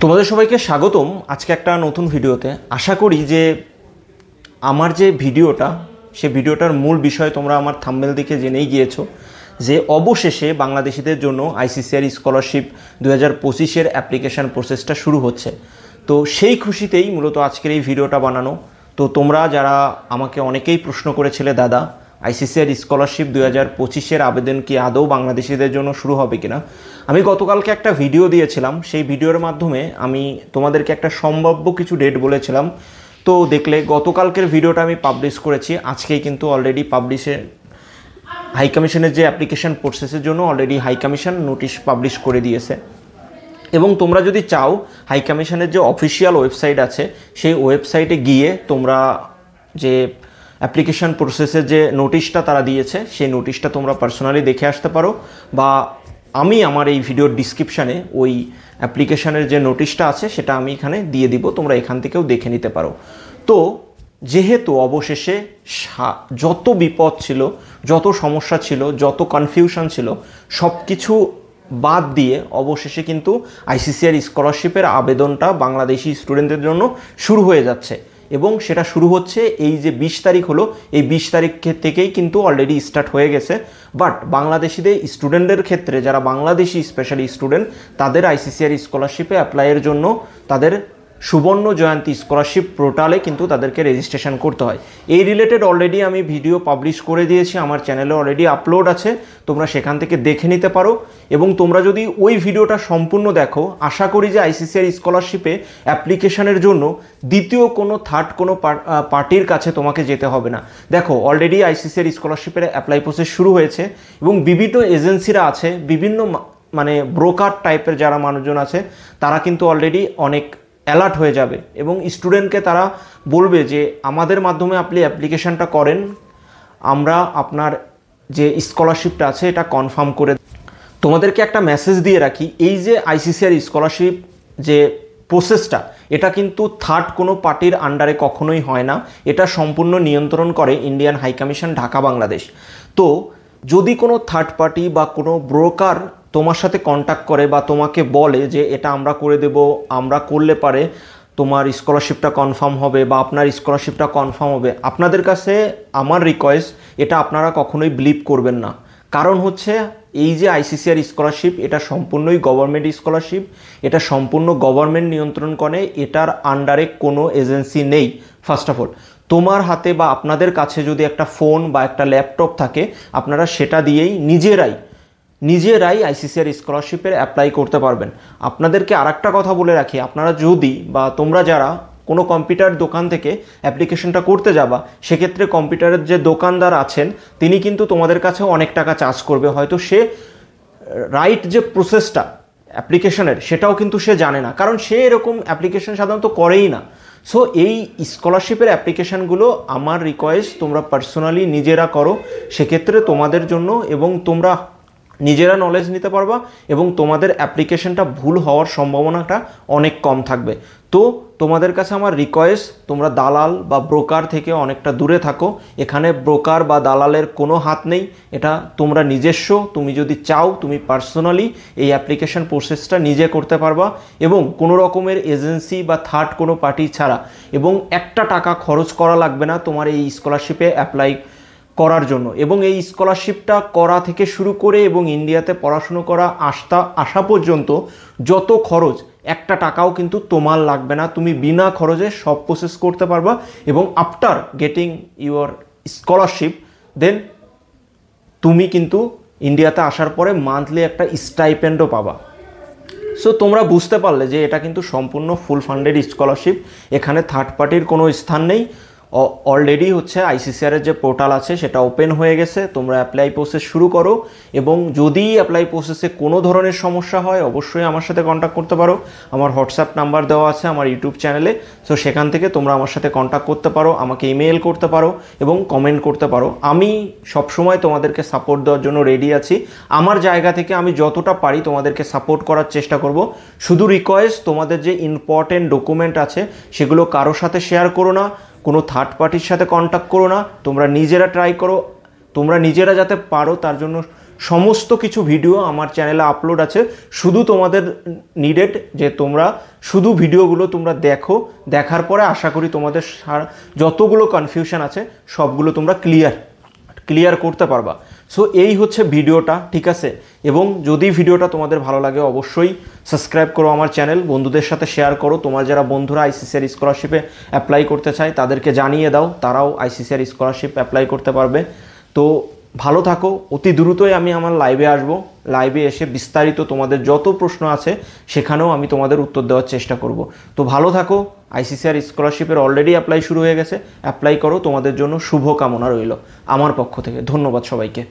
তোমাদের সবাইকে স্বাগতম আজকে একটা নতুন ভিডিওতে। আশা করি যে আমার যে ভিডিওটা সে ভিডিওটার মূল বিষয় তোমরা আমার থাম্বনেল দেখে জেনেই গিয়েছো যে অবশেষে বাংলাদেশিদের জন্য আইসিসিআর স্কলারশিপ 2025-এর অ্যাপ্লিকেশান প্রসেসটা শুরু হচ্ছে। তো সেই খুশিতেই মূলত আজকের এই ভিডিওটা বানানো। তো তোমরা যারা আমাকে অনেকেই প্রশ্ন করেছিলে, দাদা আইসিসিআর স্কলারশিপ 2025-এর আবেদন কি আদৌ বাংলাদেশিদের জন্য শুরু হবে কিনা, আমি গতকালকে একটা ভিডিও দিয়েছিলাম। সেই ভিডিওর মাধ্যমে আমি তোমাদেরকে একটা সম্ভাব্য কিছু ডেট বলেছিলাম। তো দেখলে গতকালকের ভিডিওটা আমি পাবলিশ করেছি, আজকেই কিন্তু অলরেডি হাই কমিশনের যে অ্যাপ্লিকেশন প্রসেসের জন্য already high commission notice publish করে দিয়েছে। এবং তোমরা যদি চাও হাই কমিশনের যে অফিসিয়াল ওয়েবসাইট আছে সেই ওয়েবসাইটে গিয়ে তোমরা যে অ্যাপ্লিকেশন প্রসেসের যে নোটিশটা তারা দিয়েছে সেই নোটিশটা তোমরা পার্সোনালি দেখে আসতে পারো, বা আমি আমার এই ভিডিওর ডিসক্রিপশানে ওই অ্যাপ্লিকেশনের যে নোটিশটা আছে সেটা আমি এখানে দিয়ে দিব, তোমরা এখান থেকেও দেখে নিতে পারো। তো যেহেতু অবশেষে যত বিপদ ছিল, যত সমস্যা ছিল, যত কনফিউশন ছিল, সব কিছু বাদ দিয়ে অবশেষে কিন্তু আইসিসিআর স্কলারশিপের আবেদনটা বাংলাদেশি স্টুডেন্টদের জন্য শুরু হয়ে যাচ্ছে। এবং সেটা শুরু হচ্ছে এই যে 20 তারিখ হলো, এই 20 তারিখ থেকেই কিন্তু অলরেডি স্টার্ট হয়ে গেছে। বাট বাংলাদেশিদের স্টুডেন্টদের ক্ষেত্রে, যারা বাংলাদেশি স্পেশালি স্টুডেন্ট, তাদের আইসিসিআর স্কলারশিপে অ্যাপ্লাইয়ের জন্য তাদের সুবর্ণ জয়ন্তী স্কলারশিপ পোর্টালে কিন্তু তাদেরকে রেজিস্ট্রেশন করতে হয়। এই রিলেটেড অলরেডি আমি ভিডিও পাবলিশ করে দিয়েছি, আমার চ্যানেলে অলরেডি আপলোড আছে, তোমরা সেখান থেকে দেখে নিতে পারো। এবং তোমরা যদি ওই ভিডিওটা সম্পূর্ণ দেখো, আশা করি যে আইসিসিআর স্কলারশিপে অ্যাপ্লিকেশনের জন্য দ্বিতীয় কোনো থার্ড কোনো পার্টির কাছে তোমাকে যেতে হবে না। দেখো অলরেডি আইসিসিআর স্কলারশিপের অ্যাপ্লাই প্রসেস শুরু হয়েছে এবং বিভিন্ন এজেন্সিরা আছে, বিভিন্ন মানে ব্রোকার টাইপের যারা মানুষজন আছে, তারা কিন্তু অলরেডি অনেক অ্যালার্ট হয়ে যাবে এবং স্টুডেন্টকে তারা বলবে যে আমাদের মাধ্যমে আপনি অ্যাপ্লিকেশানটা করেন, আমরা আপনার যে স্কলারশিপটা আছে এটা কনফার্ম করে। তোমাদেরকে একটা মেসেজ দিয়ে রাখি, এই যে আইসিসিআর স্কলারশিপ যে প্রসেসটা, এটা কিন্তু থার্ড কোনো পার্টির আন্ডারে কখনোই হয় না, এটা সম্পূর্ণ নিয়ন্ত্রণ করে Indian high commission Dhaka Bangladesh. তো যদি কোনো থার্ড পার্টি বা কোনো ব্রোকার তোমার সাথে কন্ট্যাক্ট করে বা তোমাকে বলে যে এটা আমরা করে দেব, আমরা করলে পারে তোমার স্কলারশিপটা কনফার্ম হবে বা আপনার স্কলারশিপটা কনফার্ম হবে, আপনাদের কাছে আমার রিকোয়েস্ট, এটা আপনারা কখনোই বিলিভ করবেন না। কারণ হচ্ছে এই যে আইসিসিআর স্কলারশিপ, এটা সম্পূর্ণই গভর্নমেন্ট স্কলারশিপ, এটা সম্পূর্ণ গভর্নমেন্ট নিয়ন্ত্রণ করে, এটার আন্ডারে কোনো এজেন্সি নেই। ফার্স্ট অফ অল তোমার হাতে বা আপনাদের কাছে যদি একটা ফোন বা একটা ল্যাপটপ থাকে, আপনারা সেটা দিয়েই নিজেরাই আইসিসিআর স্কলারশিপের অ্যাপ্লাই করতে পারবেন। আপনাদেরকে আরেকটা কথা বলে রাখি, আপনারা যদি বা তোমরা যারা কোনো কম্পিউটার দোকান থেকে অ্যাপ্লিকেশনটা করতে যাবা, সেক্ষেত্রে কম্পিউটারের যে দোকানদার আছেন তিনি কিন্তু তোমাদের কাছে অনেক টাকা চার্জ করবে, হয়তো সে রাইট যে প্রসেসটা অ্যাপ্লিকেশনের সেটাও কিন্তু সে জানে না, কারণ সে এরকম অ্যাপ্লিকেশন সাধারণত করেই না। সো এই স্কলারশিপের অ্যাপ্লিকেশানগুলো আমার রিকোয়েস্ট তোমরা পার্সোনালি নিজেরা করো, সেক্ষেত্রে তোমাদের জন্য, এবং তোমরা নিজেরা নলেজ নিতে পারবা এবং তোমাদের অ্যাপ্লিকেশনটা ভুল হওয়ার সম্ভাবনাটা অনেক কম থাকবে। তো তোমাদের কাছে আমার রিকোয়েস্ট, তোমরা দালাল বা ব্রোকার থেকে অনেকটা দূরে থাকো। এখানে ব্রোকার বা দালালের কোনো হাত নেই, এটা তোমরা নিজস্ব। তুমি যদি চাও তুমি পার্সোনালি এই অ্যাপ্লিকেশন প্রসেসটা নিজে করতে পারবা এবং কোনো রকমের এজেন্সি বা থার্ড কোনো পার্টি ছাড়া, এবং একটা টাকা খরচ করা লাগবে না তোমার এই স্কলারশিপে অ্যাপ্লাই করার জন্য। এবং এই স্কলারশিপটা করা থেকে শুরু করে এবং ইন্ডিয়াতে পড়াশুনো করা আসা পর্যন্ত যত খরচ, একটা টাকাও কিন্তু তোমার লাগবে না, তুমি বিনা খরচে সব প্রসেস করতে পারবা। এবং আফটার গেটিং ইউর স্কলারশিপ দেন তুমি কিন্তু ইন্ডিয়াতে আসার পরে মান্থলি একটা স্টাইপেন্ডও পাবা। সো তোমরা বুঝতে পারলে যে এটা কিন্তু সম্পূর্ণ ফুল ফান্ডেড স্কলারশিপ, এখানে থার্ড পার্টির কোনো স্থান নেই। অলরেডি হচ্ছে আইসিসিআরের যে পোর্টাল আছে সেটা ওপেন হয়ে গেছে, তোমরা অ্যাপ্লাই প্রসেস শুরু করো। এবং যদি অ্যাপ্লাই প্রসেসে কোনো ধরনের সমস্যা হয় অবশ্যই আমার সাথে কন্ট্যাক্ট করতে পারো, আমার হোয়াটসঅ্যাপ নাম্বার দেওয়া আছে আমার ইউটিউব চ্যানেলে। সো সেখান থেকে তোমরা আমার সাথে কন্ট্যাক্ট করতে পারো, আমাকে ইমেল করতে পারো এবং কমেন্ট করতে পারো। আমি সবসময় তোমাদেরকে সাপোর্ট দেওয়ার জন্য রেডি আছি, আমার জায়গা থেকে আমি যতটা পারি তোমাদেরকে সাপোর্ট করার চেষ্টা করব। শুধু রিকোয়েস্ট, তোমাদের যে ইম্পর্টেন্ট ডকুমেন্ট আছে সেগুলো কারোর সাথে শেয়ার করো না, কোনো থার্ড পার্টির সাথে কন্ট্যাক্ট করো না, তোমরা নিজেরা ট্রাই করো, তোমরা নিজেরা যাতে পারো তার জন্য সমস্ত কিছু ভিডিও আমার চ্যানেলে আপলোড আছে। শুধু তোমাদের নিডেড যে তোমরা শুধু ভিডিওগুলো তোমরা দেখো, দেখার পরে আশা করি তোমাদের যতগুলো কনফিউশন আছে সবগুলো তোমরা ক্লিয়ার করতে পারবা। সো এই হচ্ছে ভিডিওটা, ঠিক আছে? এবং যদি ভিডিওটা তোমাদের ভালো লাগে অবশ্যই সাবস্ক্রাইব করো আমার চ্যানেল, বন্ধুদের সাথে শেয়ার করো। তোমার যারা বন্ধুরা আইসিসিআর স্কলারশিপে অ্যাপ্লাই করতে চায় তাদেরকে জানিয়ে দাও, তারাও আইসিসিআর স্কলারশিপ অ্যাপ্লাই করতে পারবে। তো ভালো থাকো। অতি দ্রুতই আমি আমার লাইভে আসবো, লাইভে এসে বিস্তারিত তোমাদের যত প্রশ্ন আছে সেখানেও আমি তোমাদের উত্তর দেওয়ার চেষ্টা করব। তো ভালো থাকো। আইসিসিআর স্কলারশিপের অলরেডি অ্যাপ্লাই শুরু হয়ে গেছে, অ্যাপ্লাই করো। তোমাদের জন্য শুভ কামনা রইল আমার পক্ষ থেকে। ধন্যবাদ সবাইকে।